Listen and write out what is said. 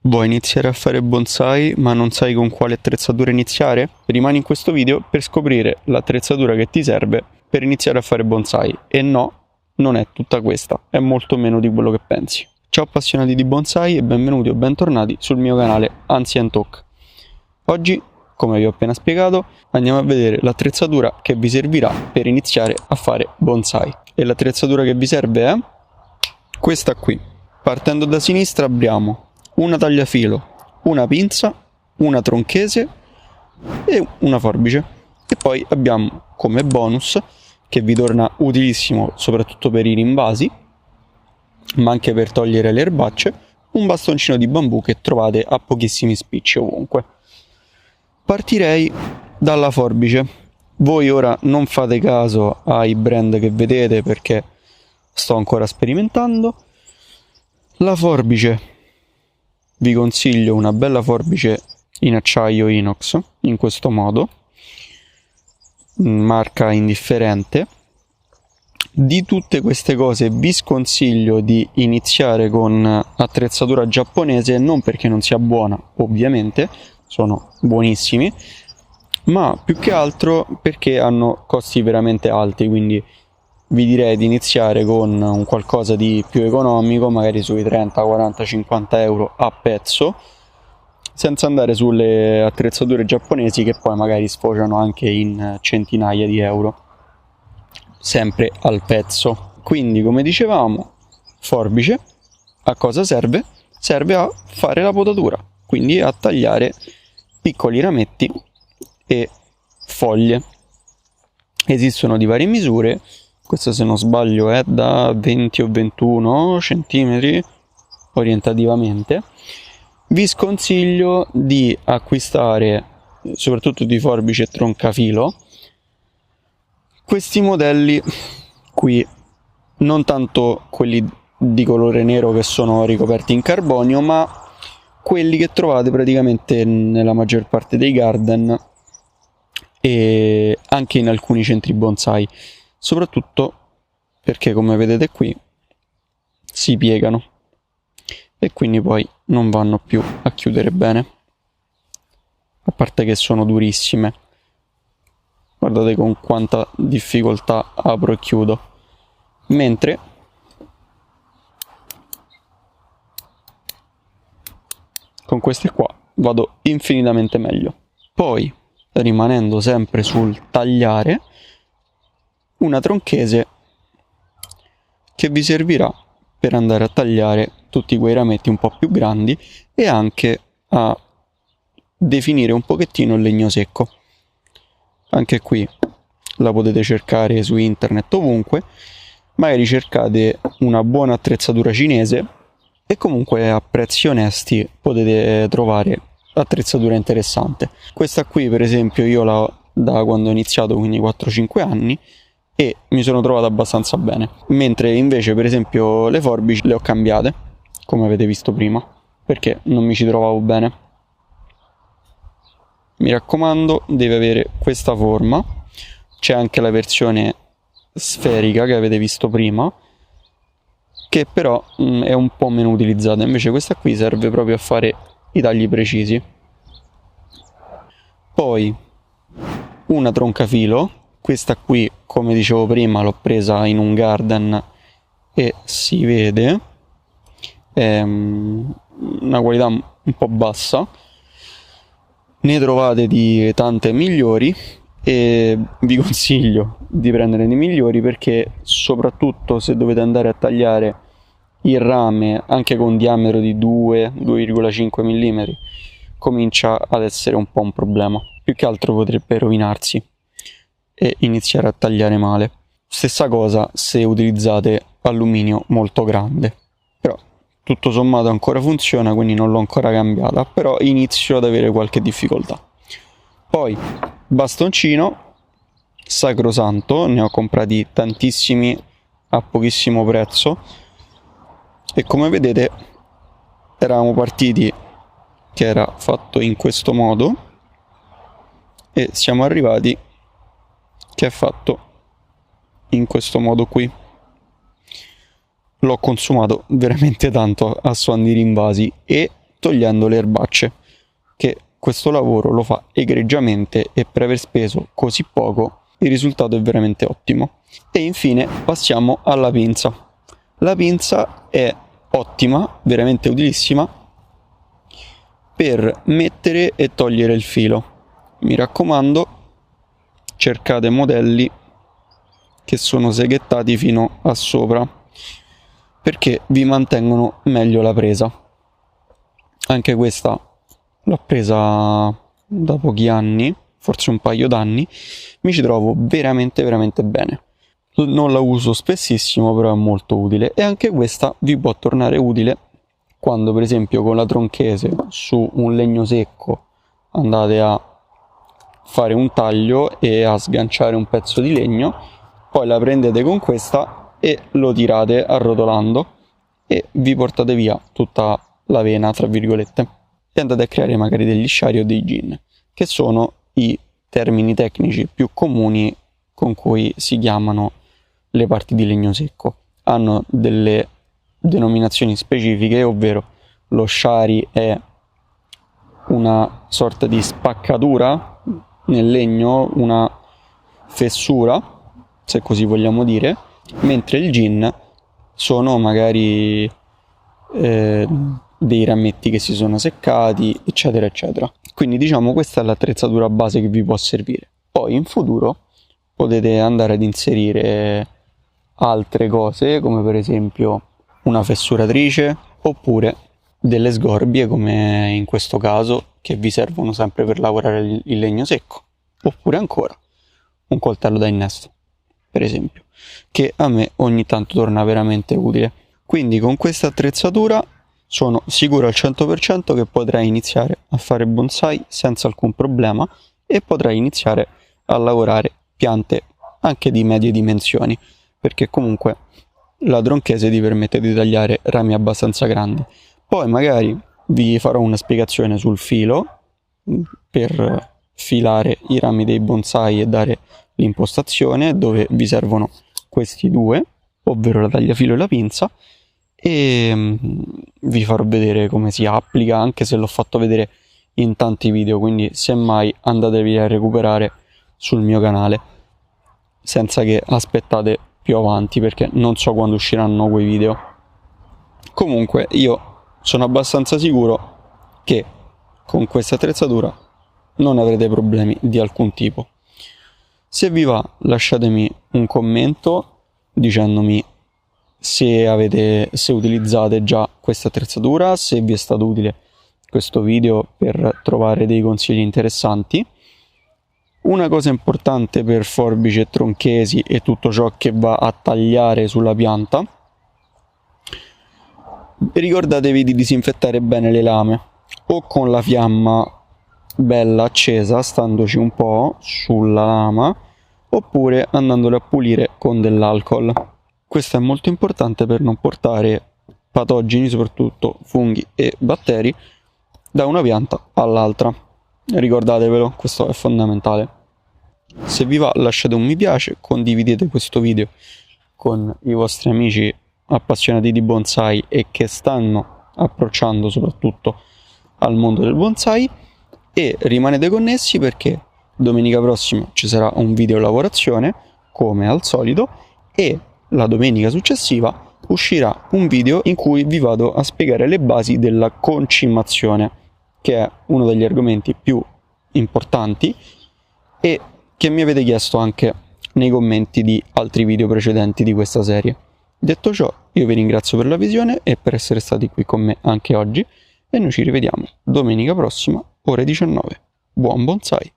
Vuoi iniziare a fare bonsai ma non sai con quale attrezzatura iniziare? Rimani in questo video per scoprire l'attrezzatura che ti serve per iniziare a fare bonsai. E no, non è tutta questa, è molto meno di quello che pensi. Ciao appassionati di bonsai e benvenuti o bentornati sul mio canale Ancient Talk. Oggi, come vi ho appena spiegato, andiamo a vedere l'attrezzatura che vi servirà per iniziare a fare bonsai. E l'attrezzatura che vi serve è questa qui. Partendo da sinistra abbiamo una tagliafilo, una pinza, una tronchese e una forbice. E poi abbiamo come bonus, che vi torna utilissimo soprattutto per i rinvasi, ma anche per togliere le erbacce, un bastoncino di bambù che trovate a pochissimi spicci ovunque. Partirei dalla forbice. Voi ora non fate caso ai brand che vedete perché sto ancora sperimentando. La forbice, vi consiglio una bella forbice in acciaio inox, in questo modo, marca indifferente. Di tutte queste cose vi sconsiglio di iniziare con attrezzatura giapponese, non perché non sia buona, ovviamente, sono buonissimi, ma più che altro perché hanno costi veramente alti, quindi vi direi di iniziare con un qualcosa di più economico, magari sui 30, 40, 50 euro a pezzo, senza andare sulle attrezzature giapponesi che poi magari sfociano anche in centinaia di euro, sempre al pezzo. Quindi, come dicevamo, forbice a cosa serve? Serve a fare la potatura, quindi a tagliare piccoli rametti e foglie. Esistono di varie misure. Questo, se non sbaglio, è da 20 o 21 centimetri orientativamente. Vi sconsiglio di acquistare, soprattutto di forbice e troncafilo, questi modelli qui, non tanto quelli di colore nero che sono ricoperti in carbonio, ma quelli che trovate praticamente nella maggior parte dei garden e anche in alcuni centri bonsai, soprattutto perché, come vedete qui, si piegano e quindi poi non vanno più a chiudere bene, a parte che sono durissime. Guardate con quanta difficoltà apro e chiudo, mentre con queste qua vado infinitamente meglio. Poi, rimanendo sempre sul tagliare, una tronchese che vi servirà per andare a tagliare tutti quei rametti un po' più grandi e anche a definire un pochettino il legno secco. Anche qui la potete cercare su internet ovunque, magari cercate una buona attrezzatura cinese e comunque a prezzi onesti potete trovare attrezzatura interessante. Questa qui per esempio io l'ho da quando ho iniziato, quindi 4-5 anni, e mi sono trovato abbastanza bene, mentre invece per esempio le forbici le ho cambiate, come avete visto prima, perché non mi ci trovavo bene. Mi raccomando, deve avere questa forma. C'è anche la versione sferica che avete visto prima, che però è un po' meno utilizzata, invece questa qui serve proprio a fare i tagli precisi. Poi una troncafilo, questa qui come dicevo prima l'ho presa in un garden e si vede, è una qualità un po' bassa, ne trovate di tante migliori e vi consiglio di prendere dei migliori, perché soprattutto se dovete andare a tagliare il rame anche con diametro di 2-2,5 mm comincia ad essere un po' un problema, più che altro potrebbe rovinarsi e iniziare a tagliare male. Stessa cosa se utilizzate alluminio molto grande, però tutto sommato ancora funziona, quindi non l'ho ancora cambiata, però inizio ad avere qualche difficoltà. Poi bastoncino sacrosanto, ne ho comprati tantissimi a pochissimo prezzo e come vedete eravamo partiti che era fatto in questo modo e siamo arrivati che è fatto in questo modo qui. L'ho consumato veramente tanto a suon di rinvasi e togliendo le erbacce, che questo lavoro lo fa egregiamente e per aver speso così poco il risultato è veramente ottimo. E infine passiamo alla pinza. La pinza è ottima, veramente utilissima per mettere e togliere il filo. Mi raccomando, cercate modelli che sono seghettati fino a sopra, perché vi mantengono meglio la presa. Anche questa l'ho presa da pochi anni, forse un paio d'anni, mi ci trovo veramente bene. Non la uso spessissimo, però è molto utile, e anche questa vi può tornare utile quando per esempio con la tronchese su un legno secco andate a fare un taglio e a sganciare un pezzo di legno, poi la prendete con questa e lo tirate arrotolando e vi portate via tutta la vena, tra virgolette, e andate a creare magari degli sciari o dei gin, che sono i termini tecnici più comuni con cui si chiamano le parti di legno secco. Hanno delle denominazioni specifiche, ovvero lo shari è una sorta di spaccatura nel legno, una fessura, se così vogliamo dire, mentre il gin sono magari dei rametti che si sono seccati, eccetera eccetera. Quindi diciamo questa è l'attrezzatura base che vi può servire. Poi in futuro potete andare ad inserire altre cose, come per esempio una fessuratrice oppure delle sgorbie, come in questo caso, che vi servono sempre per lavorare il legno secco, oppure ancora un coltello da innesto, per esempio, che a me ogni tanto torna veramente utile. Quindi con questa attrezzatura sono sicuro al 100% che potrai iniziare a fare bonsai senza alcun problema e potrai iniziare a lavorare piante anche di medie dimensioni, perché comunque la tronchese ti permette di tagliare rami abbastanza grandi. Poi magari vi farò una spiegazione sul filo per filare i rami dei bonsai e dare l'impostazione, dove vi servono questi due, ovvero la tagliafilo e la pinza, e vi farò vedere come si applica, anche se l'ho fatto vedere in tanti video, quindi semmai andatevi a recuperare sul mio canale senza che aspettate più avanti, perché non so quando usciranno quei video. Comunque io sono abbastanza sicuro che con questa attrezzatura non avrete problemi di alcun tipo. Se vi va, lasciatemi un commento dicendomi se utilizzate già questa attrezzatura, se vi è stato utile questo video per trovare dei consigli interessanti. Una cosa importante per forbici e tronchesi e tutto ciò che va a tagliare sulla pianta: ricordatevi di disinfettare bene le lame, o con la fiamma bella accesa, standoci un po' sulla lama, oppure andandole a pulire con dell'alcol. Questo è molto importante per non portare patogeni, soprattutto funghi e batteri, da una pianta all'altra. Ricordatevelo, questo è fondamentale. Se vi va, lasciate un mi piace, condividete questo video con i vostri amici appassionati di bonsai e che stanno approcciando soprattutto al mondo del bonsai, e rimanete connessi perché domenica prossima ci sarà un video lavorazione come al solito, e la domenica successiva uscirà un video in cui vi vado a spiegare le basi della concimazione, che è uno degli argomenti più importanti e che mi avete chiesto anche nei commenti di altri video precedenti di questa serie. Detto ciò, io vi ringrazio per la visione e per essere stati qui con me anche oggi, e noi ci rivediamo domenica prossima, ore 19. Buon bonsai!